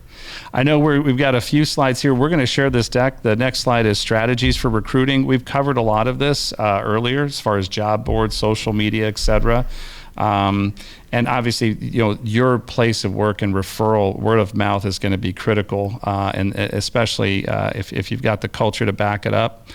I know we've got a few slides here. We're going to share this deck. The next slide is strategies for recruiting. We've covered a lot of this earlier as far as job boards, social media, et cetera. And obviously, your place of work and referral, word of mouth is going to be critical, and especially if you've got the culture to back it up.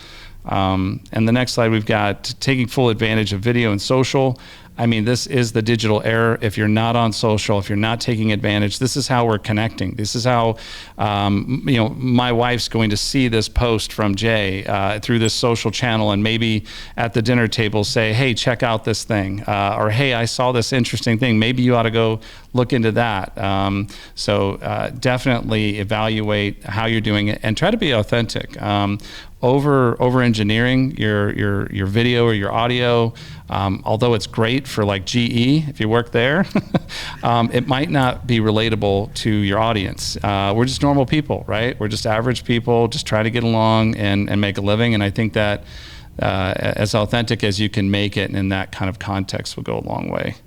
And the next slide, we've got taking full advantage of video and social. I mean, this is the digital era. If you're not on social, if you're not taking advantage, this is how we're connecting. This is how, my wife's going to see this post from Jay through this social channel, and maybe at the dinner table say, hey, check out this thing. Or, hey, I saw this interesting thing. Maybe you ought to go look into that. So definitely evaluate how you're doing it and try to be authentic. Over engineering your video or your audio, although it's great for like GE if you work there, it might not be relatable to your audience. We're just normal people, right? We're just average people, just trying to get along and make a living. And I think that as authentic as you can make it in that kind of context will go a long way.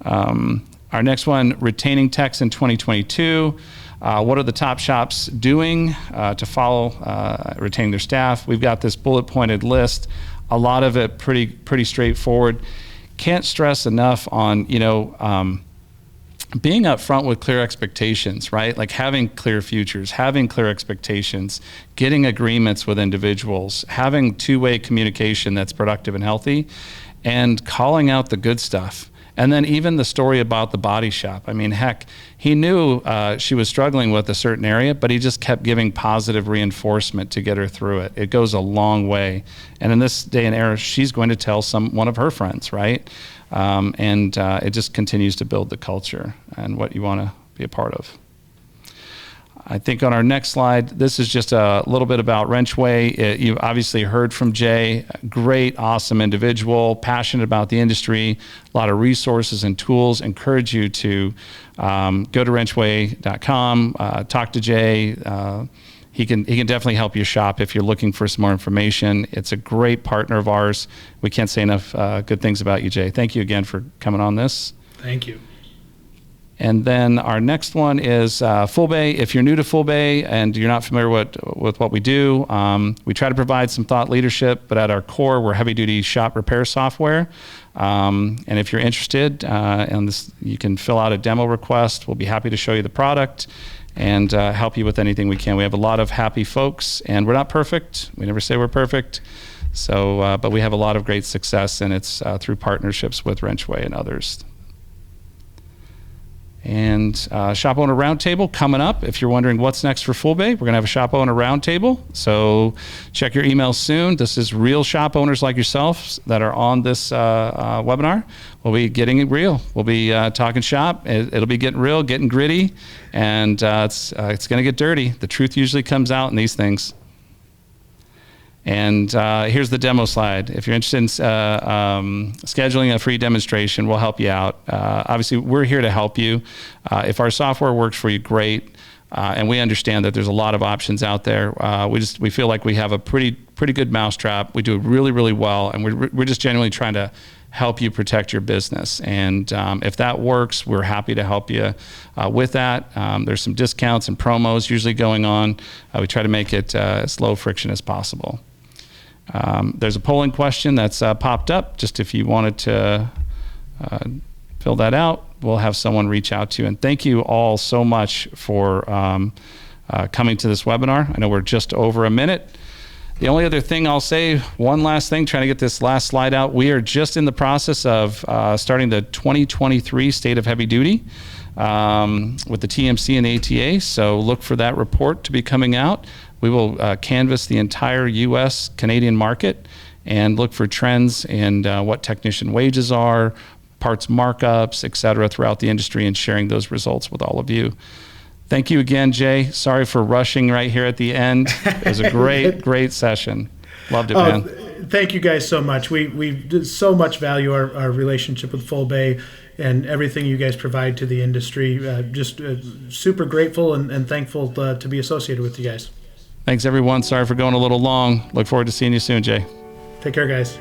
Our next one, retaining techs in 2022. What are the top shops doing to follow retaining their staff? We've got this bullet pointed list. A lot of it pretty straightforward. Can't stress enough on being upfront with clear expectations, right? Like having clear futures, having clear expectations, getting agreements with individuals, having two-way communication that's productive and healthy, and calling out the good stuff. And then even the story about the body shop. I mean, heck, he knew she was struggling with a certain area, but he just kept giving positive reinforcement to get her through it. It goes a long way. And in this day and era, she's going to tell one of her friends, right? And it just continues to build the culture and what you want to be a part of. I think on our next slide, this is just a little bit about WrenchWay. You've obviously heard from Jay, great, awesome individual, passionate about the industry, a lot of resources and tools. Encourage you to go to wrenchway.com, talk to Jay. He can definitely help you shop if you're looking for some more information. It's a great partner of ours. We can't say enough good things about you, Jay. Thank you again for coming on this. Thank you. And then our next one is Fullbay. If you're new to Fullbay and you're not familiar with what we do, we try to provide some thought leadership, but at our core, we're heavy-duty shop repair software. And if you're interested in this, you can fill out a demo request. We'll be happy to show you the product and help you with anything we can. We have a lot of happy folks, and we're not perfect. We never say we're perfect. So, but we have a lot of great success, and it's through partnerships with WrenchWay and others. And Shop Owner Roundtable coming up. If you're wondering what's next for Fullbay, we're going to have a Shop Owner Roundtable. So check your emails soon. This is real shop owners like yourselves that are on this webinar. We'll be getting it real. We'll be talking shop. It'll be getting real, getting gritty, and it's going to get dirty. The truth usually comes out in these things. And here's the demo slide. If you're interested in scheduling a free demonstration, we'll help you out. Obviously, we're here to help you. If our software works for you, great. And we understand that there's a lot of options out there. We feel like we have a pretty good mousetrap. We do it really, really well, and we're just genuinely trying to help you protect your business. And if that works, we're happy to help you with that. There's some discounts and promos usually going on. We try to make it as low friction as possible. There's a polling question that's popped up. Just if you wanted to fill that out, we'll have someone reach out to you. And thank you all so much for coming to this webinar. I know we're just over a minute. The only other thing I'll say, one last thing, trying to get this last slide out. We are just in the process of starting the 2023 State of Heavy Duty with the TMC and ATA. So look for that report to be coming out. We will canvass the entire U.S. Canadian market and look for trends in what technician wages are, parts markups, et cetera, throughout the industry, and sharing those results with all of you. Thank you again, Jay. Sorry for rushing right here at the end. It was a great session. Loved it, man. Thank you guys so much. We so much value our relationship with Fullbay and everything you guys provide to the industry. Just super grateful and thankful to be associated with you guys. Thanks, everyone. Sorry for going a little long. Look forward to seeing you soon, Jay. Take care, guys.